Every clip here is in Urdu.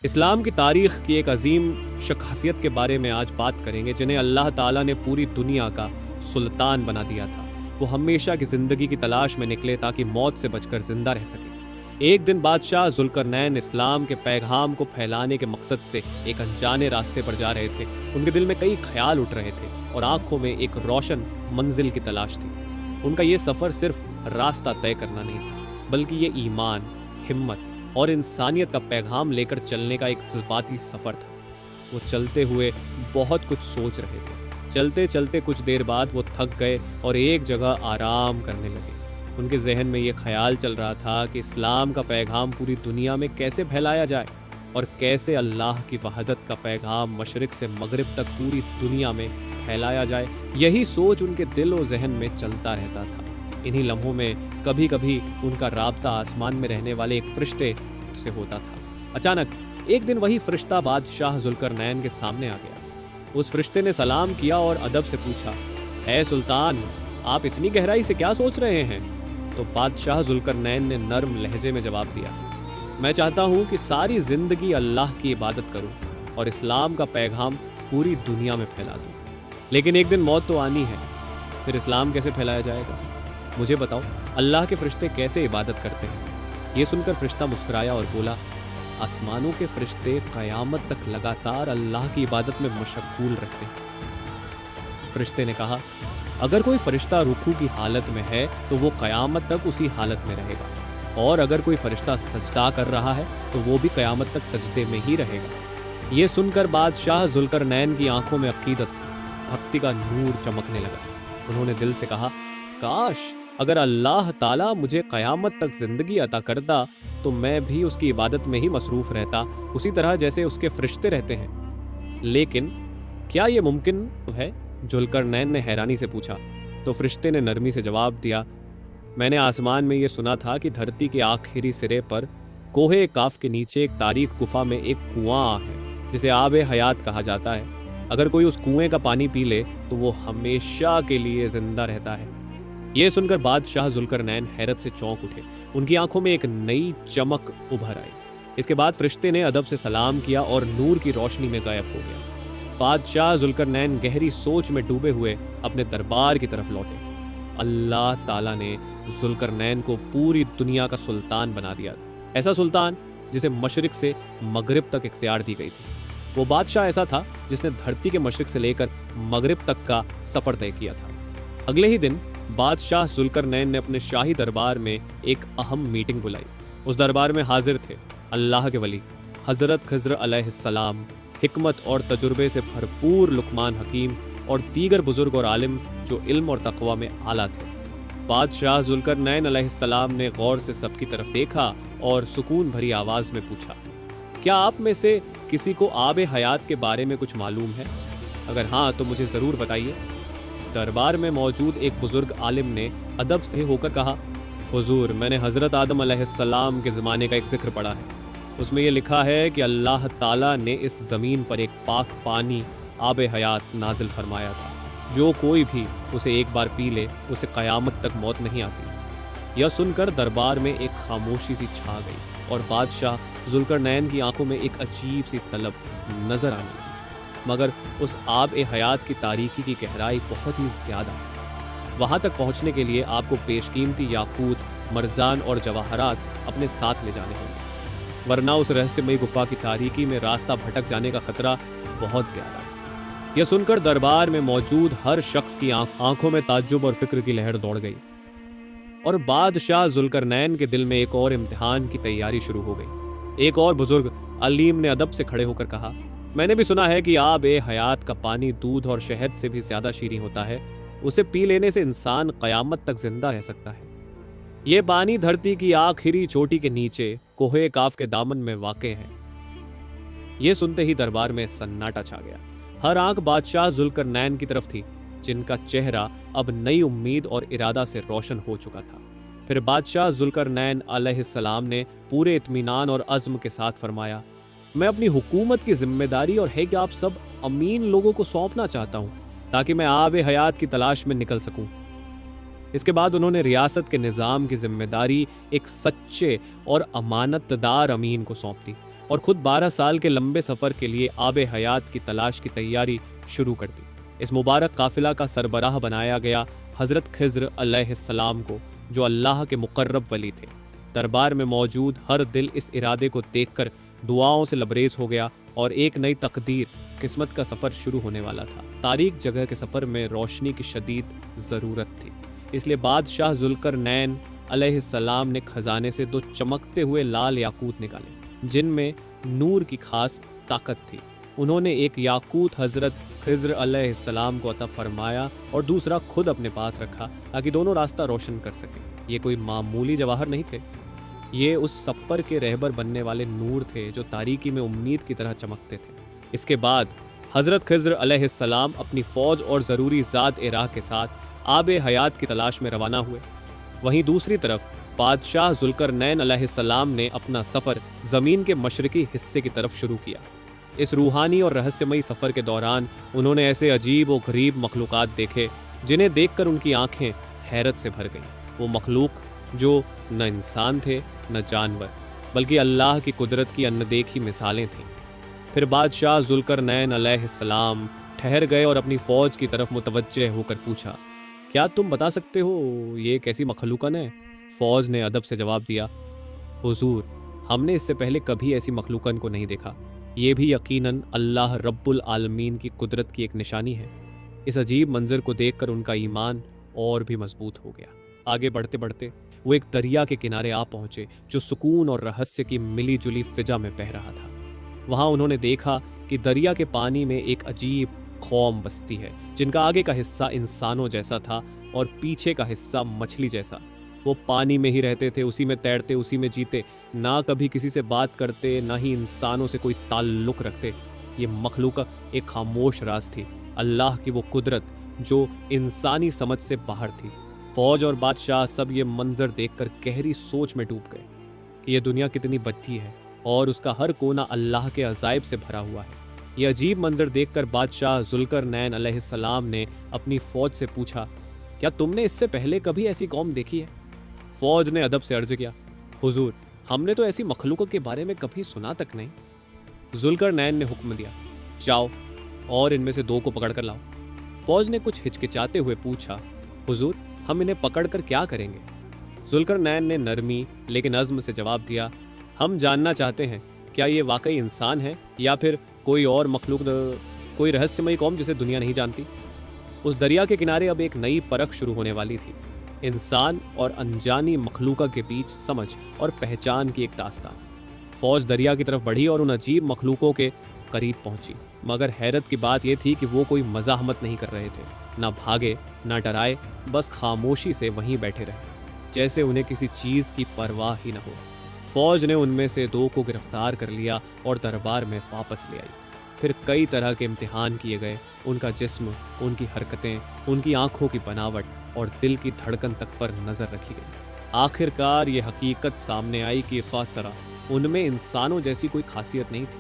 اسلام کی تاریخ کی ایک عظیم شخصیت کے بارے میں آج بات کریں گے جنہیں اللہ تعالیٰ نے پوری دنیا کا سلطان بنا دیا تھا۔ وہ ہمیشہ کی زندگی کی تلاش میں نکلے تاکہ موت سے بچ کر زندہ رہ سکے۔ ایک دن بادشاہ ذوالقرنین اسلام کے پیغام کو پھیلانے کے مقصد سے ایک انجانے راستے پر جا رہے تھے۔ ان کے دل میں کئی خیال اٹھ رہے تھے اور آنکھوں میں ایک روشن منزل کی تلاش تھی۔ ان کا یہ سفر صرف راستہ طے کرنا نہیں تھا، بلکہ یہ ایمان، ہمت اور انسانیت کا پیغام لے کر چلنے کا ایک جذباتی سفر تھا۔ وہ چلتے ہوئے بہت کچھ سوچ رہے تھے۔ چلتے چلتے کچھ دیر بعد وہ تھک گئے اور ایک جگہ آرام کرنے لگے۔ ان کے ذہن میں یہ خیال چل رہا تھا کہ اسلام کا پیغام پوری دنیا میں کیسے پھیلایا جائے اور کیسے اللہ کی وحدت کا پیغام مشرق سے مغرب تک پوری دنیا میں پھیلایا جائے۔ یہی سوچ ان کے دل و ذہن میں چلتا رہتا تھا۔ انہی لمحوں میں کبھی کبھی ان کا رابطہ آسمان میں رہنے والے ایک فرشتے سے ہوتا تھا۔ اچانک ایک دن وہی فرشتہ بادشاہ ذوالقرنین کے سامنے آ گیا۔ اس فرشتے نے سلام کیا اور ادب سے پوچھا، اے سلطان، آپ اتنی گہرائی سے کیا سوچ رہے ہیں؟ تو بادشاہ ذوالقرنین نے نرم لہجے میں جواب دیا، میں چاہتا ہوں کہ ساری زندگی اللہ کی عبادت کروں اور اسلام کا پیغام پوری دنیا میں پھیلا دوں، لیکن ایک دن موت تو آنی ہے، پھر اسلام کیسے پھیلایا جائے گا؟ مجھے بتاؤ، اللہ کے فرشتے کیسے عبادت کرتے ہیں؟ یہ سن کر فرشتہ مسکرایا اور بولا، آسمانوں کے فرشتے قیامت تک لگاتار اللہ کی عبادت میں مشغول رہتے ہیں۔ فرشتے نے کہا، اگر کوئی فرشتہ رکوع کی حالت میں ہے تو وہ قیامت تک اسی حالت میں رہے گا، اور اگر کوئی فرشتہ سجدہ کر رہا ہے تو وہ بھی قیامت تک سجدے میں ہی رہے گا۔ یہ سن کر بادشاہ ذوالقرنین کی آنکھوں میں عقیدت، بھکتی کا نور چمکنے لگا۔ انہوں نے دل سے کہا، کاش اگر اللہ تعالیٰ مجھے قیامت تک زندگی عطا کرتا تو میں بھی اس کی عبادت میں ہی مصروف رہتا، اسی طرح جیسے اس کے فرشتے رہتے ہیں۔ لیکن کیا یہ ممکن ہے؟ ذوالقرنین نے حیرانی سے پوچھا۔ تو فرشتے نے نرمی سے جواب دیا، میں نے آسمان میں یہ سنا تھا کہ دھرتی کے آخری سرے پر کوہ کاف کے نیچے ایک تاریک گفا میں ایک کنواں ہے جسے آب حیات کہا جاتا ہے۔ اگر کوئی اس کنویں کا پانی پی لے تو وہ ہمیشہ کے لیے زندہ رہتا ہے۔ یہ سن کر بادشاہ ذوالقرنین حیرت سے چونک اٹھے۔ ان کی آنکھوں میں ایک نئی چمک ابھر آئی۔ اس کے بعد فرشتے نے ادب سے سلام کیا اور نور کی روشنی میں غائب ہو گیا۔ بادشاہ ذوالقرنین گہری سوچ میں ڈوبے ہوئے اپنے دربار کی طرف لوٹے۔ اللہ تعالیٰ نے ذوالقرنین کو پوری دنیا کا سلطان بنا دیا تھا، ایسا سلطان جسے مشرق سے مغرب تک اختیار دی گئی تھی۔ وہ بادشاہ ایسا تھا جس نے دھرتی کے مشرق سے لے کر مغرب تک کا سفر طے کیا تھا۔ اگلے ہی دن بادشاہ ذوالقرنین نے اپنے شاہی دربار میں ایک اہم میٹنگ بلائی۔ اس دربار میں حاضر تھے اللہ کے ولی حضرت خضر علیہ السلام، حکمت اور تجربے سے بھرپور لقمان حکیم اور دیگر بزرگ اور عالم جو علم اور تقوی میں اعلیٰ تھے۔ بادشاہ ذوالقرنین علیہ السلام نے غور سے سب کی طرف دیکھا اور سکون بھری آواز میں پوچھا، کیا آپ میں سے کسی کو آب حیات کے بارے میں کچھ معلوم ہے؟ اگر ہاں تو مجھے ضرور بتائیے۔ دربار میں موجود ایک بزرگ عالم نے ادب سے ہو کر کہا، حضور، میں نے حضرت آدم علیہ السلام کے زمانے کا ایک ذکر پڑھا ہے۔ اس میں یہ لکھا ہے کہ اللہ تعالیٰ نے اس زمین پر ایک پاک پانی آب حیات نازل فرمایا تھا، جو کوئی بھی اسے ایک بار پی لے اسے قیامت تک موت نہیں آتی۔ یہ سن کر دربار میں ایک خاموشی سی چھا گئی اور بادشاہ ذوالقرنین کی آنکھوں میں ایک عجیب سی طلب نظر آنے لگی، مگر اس آب حیات کی تاریکی کی گہرائی بہت ہی زیادہ ہے۔ وہاں تک پہنچنے کے لیے آپ کو بیش قیمتی یاقوت، مرجان اور جواہرات اپنے ساتھ لے جانے ہوں گے، ورنہ اس رہسیمئی گفا کی تاریکی میں راستہ بھٹک جانے کا خطرہ بہت زیادہ ہے۔ یہ سن کر دربار میں موجود ہر شخص کی آنکھوں میں تعجب اور فکر کی لہر دوڑ گئی، اور بادشاہ ذوالقرنین کے دل میں ایک اور امتحان کی تیاری شروع ہو گئی۔ ایک اور بزرگ علیم نے ادب سے کھڑے ہو کر کہا، میں نے بھی سنا ہے کہ آب حیات کا پانی دودھ اور شہد سے بھی زیادہ شیریں ہوتا ہے، اسے پی لینے سے انسان قیامت تک زندہ رہ سکتا ہے۔ یہ پانی دھرتی کی آخری چوٹی کے نیچے کوہ کاف کے دامن میں واقع ہے۔ یہ سنتے ہی دربار میں سناٹا چھا گیا۔ ہر آنکھ بادشاہ ذوالقرنین کی طرف تھی، جن کا چہرہ اب نئی امید اور ارادہ سے روشن ہو چکا تھا۔ پھر بادشاہ ذوالقرنین علیہ السلام نے پورے اطمینان اور عزم کے ساتھ فرمایا، میں اپنی حکومت کی ذمہ داری اور ہے کہ آپ سب امین لوگوں کو سونپنا چاہتا ہوں تاکہ میں آب حیات کی تلاش میں نکل سکوں۔ اس کے بعد انہوں نے ریاست کے نظام کی ذمہ داری ایک سچے اور امانت دار امین کو سونپ دی۔ اور خود 12 سال کے لمبے سفر کے لیے آب حیات کی تلاش کی تیاری شروع کر دی۔ اس مبارک قافلہ کا سربراہ بنایا گیا حضرت خضر علیہ السلام کو، جو اللہ کے مقرب ولی تھے۔ دربار میں موجود ہر دل اس ارادے کو دیکھ کر دعاؤں سے لبریز ہو گیا اور ایک نئی تقدیر، قسمت کا سفر شروع ہونے والا تھا۔ تاریک جگہ کے سفر میں روشنی کی شدید ضرورت تھی، اس لیے بادشاہ ذوالقرنین علیہ السلام نے خزانے سے 2 چمکتے ہوئے لال یاقوت نکالے، جن میں نور کی خاص طاقت تھی۔ انہوں نے ایک یاقوت حضرت خضر علیہ السلام کو عطا فرمایا اور دوسرا خود اپنے پاس رکھا تاکہ دونوں راستہ روشن کر سکیں۔ یہ کوئی معمولی جواہر نہیں تھے، یہ اس سفر کے رہبر بننے والے نور تھے جو تاریکی میں امید کی طرح چمکتے تھے۔ اس کے بعد حضرت خضر علیہ السلام اپنی فوج اور ضروری ذات راہ کے ساتھ آب حیات کی تلاش میں روانہ ہوئے۔ وہیں دوسری طرف بادشاہ ذوالقرنین علیہ السلام نے اپنا سفر زمین کے مشرقی حصے کی طرف شروع کیا۔ اس روحانی اور رہسیمئی سفر کے دوران انہوں نے ایسے عجیب و غریب مخلوقات دیکھے جنہیں دیکھ کر ان کی آنکھیں حیرت سے بھر گئیں۔ وہ مخلوق جو نہ انسان تھے نہ جانور، بلکہ اللہ کی قدرت کی اندیکھی مثالیں تھیں۔ پھر بادشاہ ذوالقرنین علیہ السلام ٹھہر گئے اور اپنی فوج کی طرف متوجہ ہو کر پوچھا، کیا تم بتا سکتے ہو یہ کیسی مخلوقن ہے؟ فوج نے ادب سے جواب دیا، حضور، ہم نے اس سے پہلے کبھی ایسی مخلوقن کو نہیں دیکھا، یہ بھی یقیناً اللہ رب العالمین کی قدرت کی ایک نشانی ہے۔ اس عجیب منظر کو دیکھ کر ان کا ایمان اور بھی مضبوط ہو گیا۔ آگے بڑھتے بڑھتے وہ ایک دریا کے کنارے آ پہنچے جو سکون اور رہسیہ کی ملی جلی فضا میں بہہ رہا تھا۔ وہاں انہوں نے دیکھا کہ دریا کے پانی میں ایک عجیب قوم بستی ہے جن کا آگے کا حصہ انسانوں جیسا تھا اور پیچھے کا حصہ مچھلی جیسا۔ وہ پانی میں ہی رہتے تھے، اسی میں تیرتے، اسی میں جیتے، نہ کبھی کسی سے بات کرتے، نہ ہی انسانوں سے کوئی تعلق رکھتے۔ یہ مخلوق ایک خاموش راز تھی، اللہ کی وہ قدرت جو انسانی سمجھ سے باہر تھی۔ فوج اور بادشاہ سب یہ منظر دیکھ کر گہری سوچ میں ڈوب گئے کہ یہ دنیا کتنی بدی ہے اور اس کا ہر کونا اللہ کے عجائب سے بھرا ہوا ہے۔ یہ عجیب منظر دیکھ کر بادشاہ ذوالقرنین علیہ السلام نے اپنی فوج سے پوچھا، کیا تم نے اس سے پہلے کبھی ایسی قوم دیکھی ہے؟ فوج نے ادب سے عرض کیا، حضور، ہم نے تو ایسی مخلوقوں کے بارے میں کبھی سنا تک نہیں۔ ذوالقرنین نے حکم دیا، جاؤ اور ان میں سے 2 کو پکڑ کر لاؤ۔ فوج نے کچھ ہچکچاتے ہوئے پوچھا، حضور، ہم انہیں پکڑ کر کیا کریں گے؟ ذوالقرنین نے نرمی لیکن عزم سے جواب دیا، ہم جاننا چاہتے ہیں کیا یہ واقعی انسان ہے یا پھر کوئی اور مخلوق، کوئی رہسیمئی قوم جسے دنیا نہیں جانتی۔ اس دریا کے کنارے اب ایک نئی پرکھ شروع ہونے والی تھی، انسان اور انجانی مخلوقہ کے بیچ سمجھ اور پہچان کی ایک داستان۔ فوج دریا کی طرف بڑھی اور ان عجیب مخلوقوں کے قریب پہنچی، مگر حیرت کی بات یہ تھی کہ وہ کوئی مزاحمت نہیں کر رہے تھے، نہ بھاگے نہ ڈرائے، بس خاموشی سے وہیں بیٹھے رہے جیسے انہیں کسی چیز کی پرواہ ہی نہ ہو۔ فوج نے ان میں سے 2 کو گرفتار کر لیا اور دربار میں واپس لے آئی۔ پھر کئی طرح کے امتحان کیے گئے، ان کا جسم، ان کی حرکتیں، ان کی آنکھوں کی بناوٹ اور دل کی دھڑکن تک پر نظر رکھی گئی۔ آخر کار یہ حقیقت سامنے آئی کہ خاصرا ان میں انسانوں جیسی کوئی خاصیت نہیں تھی،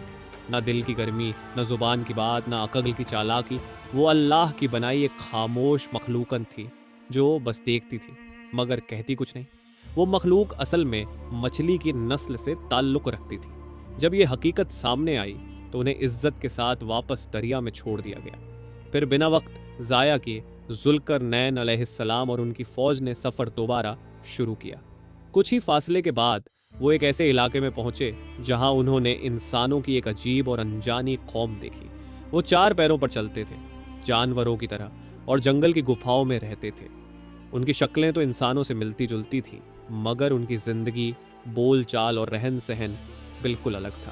نہ دل کی گرمی، نہ زبان کی بات، نہ عقل کی چالاکی۔ وہ اللہ کی بنائی ایک خاموش مخلوقن تھی جو بس دیکھتی تھی مگر کہتی کچھ نہیں۔ وہ مخلوق اصل میں مچھلی کی نسل سے تعلق رکھتی تھی۔ جب یہ حقیقت سامنے آئی تو انہیں عزت کے ساتھ واپس دریا میں چھوڑ دیا گیا۔ پھر بنا وقت ضائع کیے ذوالقرنین علیہ السلام اور ان کی فوج نے سفر دوبارہ شروع کیا۔ کچھ ہی فاصلے کے بعد وہ ایک ایسے علاقے میں پہنچے جہاں انہوں نے انسانوں کی ایک عجیب اور انجانی قوم دیکھی۔ وہ 4 پیروں پر چلتے تھے، جانوروں کی طرح، اور جنگل کی گفاؤں میں رہتے تھے۔ ان کی شکلیں تو انسانوں سے ملتی جلتی تھیں، مگر ان کی زندگی، بول چال اور رہن سہن بالکل الگ تھا۔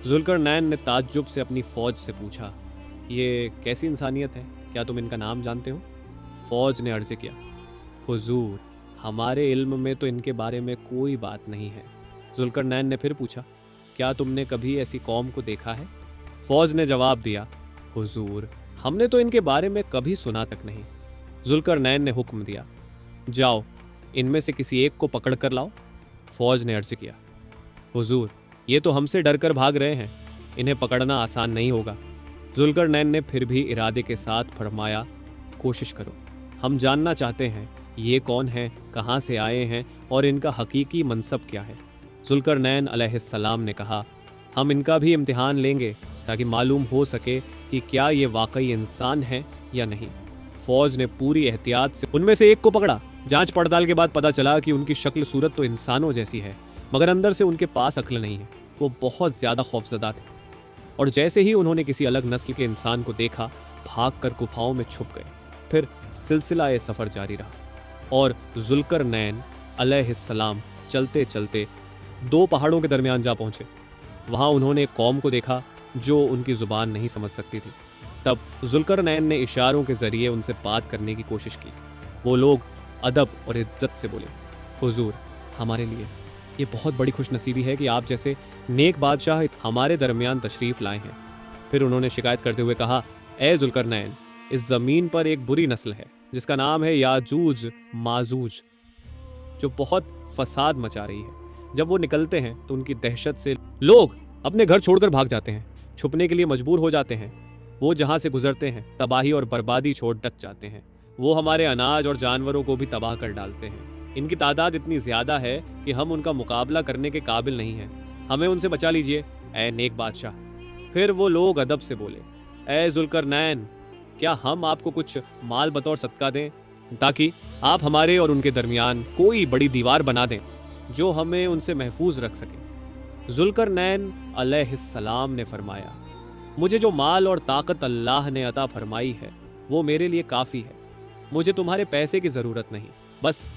ذوالقرنین نے تعجب سے اپنی فوج سے پوچھا، یہ کیسی انسانیت ہے؟ کیا تم ان کا نام جانتے ہو؟ فوج نے عرض کیا، حضور، ہمارے علم میں تو ان کے بارے میں کوئی بات نہیں ہے۔ ذوالقرنین نے پھر پوچھا، کیا تم نے کبھی ایسی قوم کو دیکھا ہے؟ فوج نے جواب دیا، حضور، ہم نے تو ان کے بارے میں کبھی سنا تک نہیں۔ ذوالقرنین نے حکم دیا، جاؤ ان میں سے کسی ایک کو پکڑ کر لاؤ۔ فوج نے عرض کیا، حضور، یہ تو ہم سے ڈر کر بھاگ رہے ہیں، انہیں پکڑنا آسان نہیں ہوگا۔ ذوالقرنین نے پھر بھی ارادے کے ساتھ فرمایا، کوشش کرو، ہم جاننا چاہتے ہیں یہ کون ہیں، کہاں سے آئے ہیں اور ان کا حقیقی منصب کیا ہے۔ ذوالقرنین علیہ السلام نے کہا، ہم ان کا بھی امتحان لیں گے تاکہ معلوم ہو سکے کہ کیا یہ واقعی انسان ہیں یا نہیں۔ فوج نے پوری احتیاط سے ان میں سے ایک کو پکڑا۔ جانچ پڑتال کے بعد پتہ چلا کہ ان کی شکل صورت تو انسانوں جیسی ہے، مگر اندر سے ان کے پاس عقل نہیں ہے۔ وہ بہت زیادہ خوفزدہ تھے، اور جیسے ہی انہوں نے کسی الگ نسل کے انسان کو دیکھا، بھاگ کر گپھاؤں میں چھپ گئے۔ پھر سلسلہ سفر جاری رہا، اور ذوالقرنین علیہ السلام چلتے چلتے 2 پہاڑوں کے درمیان جا پہنچے۔ وہاں انہوں نے ایک قوم کو دیکھا جو ان کی زبان نہیں سمجھ سکتی تھی۔ تب ذوالقرنین نے اشاروں کے ذریعے ان سے بات کرنے کی کوشش کی۔ وہ لوگ ادب اور عزت سے بولے، حضور، ہمارے لیے یہ بہت بڑی خوش نصیبی ہے کہ آپ جیسے نیک بادشاہ ہمارے درمیان تشریف لائے ہیں۔ پھر انہوں نے شکایت کرتے ہوئے کہا، اے ذوالقرنین، اس زمین پر ایک بری نسل ہے جس کا نام ہے یاجوج ماجوج، جو بہت فساد مچا رہی ہے۔ جب وہ نکلتے ہیں تو ان کی دہشت سے لوگ اپنے گھر چھوڑ کر بھاگ جاتے ہیں، چھپنے کے لیے مجبور ہو جاتے ہیں۔ وہ جہاں سے گزرتے ہیں تباہی اور بربادی چھوڑ ڈٹ جاتے ہیں۔ وہ ہمارے اناج اور جانوروں کو بھی تباہ کر ڈالتے ہیں۔ ان کی تعداد اتنی زیادہ ہے کہ ہم ان کا مقابلہ کرنے کے قابل نہیں ہیں۔ ہمیں ان سے بچا لیجئے، اے نیک بادشاہ۔ پھر وہ لوگ ادب سے بولے، اے ذوالقرنین، کیا ہم آپ کو کچھ مال بطور صدقہ دیں تاکہ آپ ہمارے اور ان کے درمیان کوئی بڑی دیوار بنا دیں جو ہمیں ان سے محفوظ رکھ سکے؟ ذوالقرنین علیہ السلام نے فرمایا، مجھے جو مال اور طاقت اللہ نے عطا فرمائی ہے وہ میرے لیے کافی ہے۔ مجھے تمہارے پیسے کی ضرورت نہیں، بس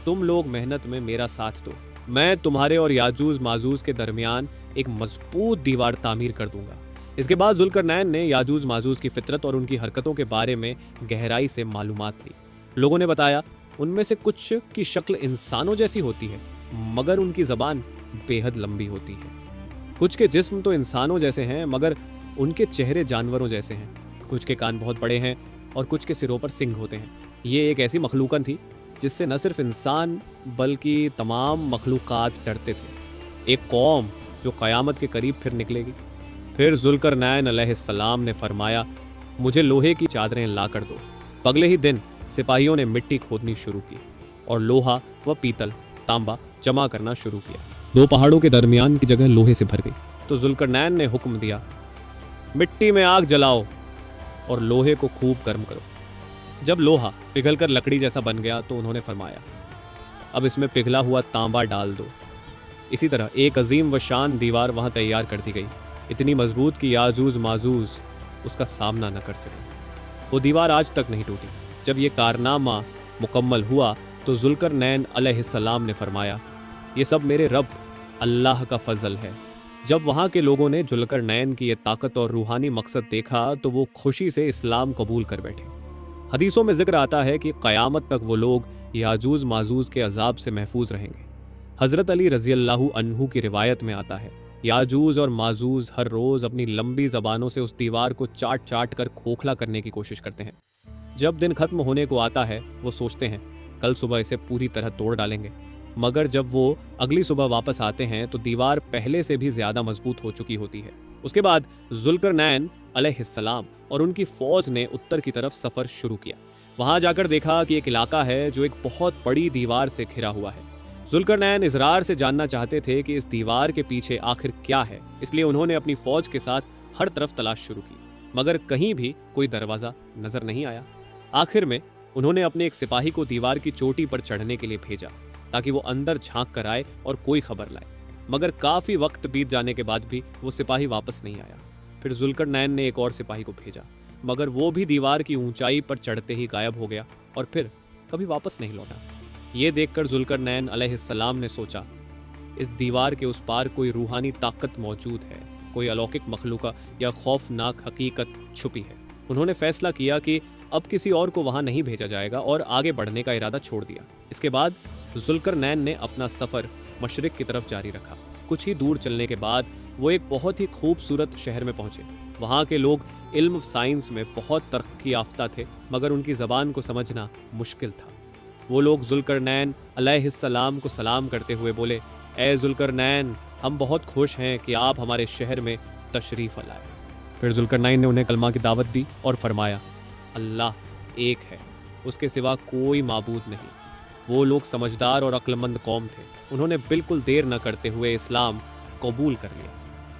تم لوگ محنت میں میرا ساتھ دو۔ میں تمہارے اور یاجوج ماجوج کے درمیان ایک مضبوط دیوار تعمیر کر دوں گا۔ اس کے بعد ذوالقرنین نے یاجوج ماجوج کی فطرت اور ان کی حرکتوں کے بارے میں گہرائی سے معلومات لی۔ لوگوں نے بتایا، ان میں سے کچھ کی شکل انسانوں جیسی ہوتی ہے، مگر ان کی زبان بے حد لمبی ہوتی ہے۔ کچھ کے جسم تو انسانوں جیسے ہیں، مگر ان کے چہرے جانوروں جیسے ہیں۔ کچھ کے کان بہت بڑے ہیں اور کچھ کے سروں پر سنگ ہوتے ہیں۔ یہ ایک ایسی مخلوقن تھی جس سے نہ صرف انسان بلکہ تمام مخلوقات ڈرتے تھے۔ ایک قوم جو قیامت کے قریب پھر نکلے گی۔ پھر ذوالقرنین علیہ السلام نے فرمایا، مجھے لوہے کی چادریں لا کر دو۔ اگلے ہی دن سپاہیوں نے مٹی کھودنی شروع کی اور لوہا و پیتل، تانبا جمع کرنا شروع کیا۔ 2 پہاڑوں کے درمیان کی جگہ لوہے سے بھر گئی۔ تو ذوالقرنین نے حکم دیا، مٹی میں آگ جلاؤ اور لوہے کو خوب گرم کرو۔ جب لوہا پگھل کر لکڑی جیسا بن گیا تو انہوں نے فرمایا، اب اس میں پگھلا ہوا تانبا ڈال دو۔ اسی طرح ایک عظیم و شان دیوار وہاں تیار کر دی گئی، اتنی مضبوط کہ یاجوج ماجوج اس کا سامنا نہ کر سکے۔ وہ دیوار آج تک نہیں ٹوٹی۔ جب یہ کارنامہ مکمل ہوا تو ذوالقرنین علیہ السلام نے فرمایا، یہ سب میرے رب اللہ کا فضل ہے۔ جب وہاں کے لوگوں نے ذوالقرنین کی یہ طاقت اور روحانی مقصد دیکھا تو وہ خوشی سے اسلام قبول کر بیٹھے۔ حدیثوں میں ذکر آتا ہے کہ قیامت تک وہ لوگ یاجوج ماجوج کے عذاب سے محفوظ رہیں گے۔ حضرت علی رضی اللہ عنہ کی روایت میں آتا ہے، یاجوج اور ماجوج ہر روز اپنی لمبی زبانوں سے اس دیوار کو چاٹ چاٹ کر کھوکھلا کرنے کی کوشش کرتے ہیں۔ جب دن ختم ہونے کو آتا ہے وہ سوچتے ہیں کل صبح اسے پوری طرح توڑ ڈالیں گے، مگر جب وہ اگلی صبح واپس آتے ہیں تو دیوار پہلے سے بھی زیادہ مضبوط ہو چکی ہوتی ہے۔ اس کے بعد ذوالقرنین علیہ السلام اور ان کی فوج نے اتر کی طرف سفر شروع کیا۔ وہاں جا کر دیکھا کہ ایک علاقہ ہے جو ایک بہت بڑی دیوار سے گھرا ہوا ہے۔ ذوالقرنین اصرار سے جاننا چاہتے تھے کہ اس دیوار کے پیچھے آخر کیا ہے، اس لیے انہوں نے اپنی فوج کے ساتھ ہر طرف تلاش شروع کی، مگر کہیں بھی کوئی دروازہ نظر نہیں آیا۔ آخر میں انہوں نے اپنے ایک سپاہی کو دیوار کی چوٹی پر چڑھنے کے لیے بھیجا تاکہ وہ اندر جھانک کر آئے اور کوئی خبر لائے، مگر کافی وقت بیت جانے کے بعد بھی وہ سپاہی واپس نہیں آیا۔ پھر ذوالقرنین نے ایک اور سپاہی کو بھیجا، مگر وہ بھی دیوار کی اونچائی پر چڑھتے ہی غائب ہو گیا اور پھر کبھی واپس نہیں لوٹا۔ یہ دیکھ کر ذوالقرنین علیہ السلام نے سوچا، اس دیوار کے اس پار کوئی روحانی طاقت موجود ہے، کوئی الوکک مخلوقہ یا خوفناک حقیقت چھپی ہے۔ انہوں نے فیصلہ کیا کہ اب کسی اور کو وہاں نہیں بھیجا جائے گا اور آگے بڑھنے کا ارادہ چھوڑ دیا۔ اس کے بعد ذوالقرنین نے اپنا سفر مشرق کی طرف جاری رکھا۔ کچھ ہی دور چلنے کے بعد وہ ایک بہت ہی خوبصورت شہر میں پہنچے۔ وہاں کے لوگ علم سائنس میں بہت ترقی یافتہ تھے، مگر ان کی زبان کو سمجھنا مشکل تھا۔ وہ لوگ ذوالقرنین علیہ السلام کو سلام کرتے ہوئے بولے، اے ذوالقرنین، ہم بہت خوش ہیں کہ آپ ہمارے شہر میں تشریف لائے۔ پھر ذوالقرنین نے انہیں کلمہ کی دعوت دی اور فرمایا، اللہ ایک ہے، اس کے سوا کوئی معبود نہیں۔ وہ لوگ سمجھدار اور عقل مند قوم تھے۔ انہوں نے بالکل دیر نہ کرتے ہوئے اسلام قبول کر لیا۔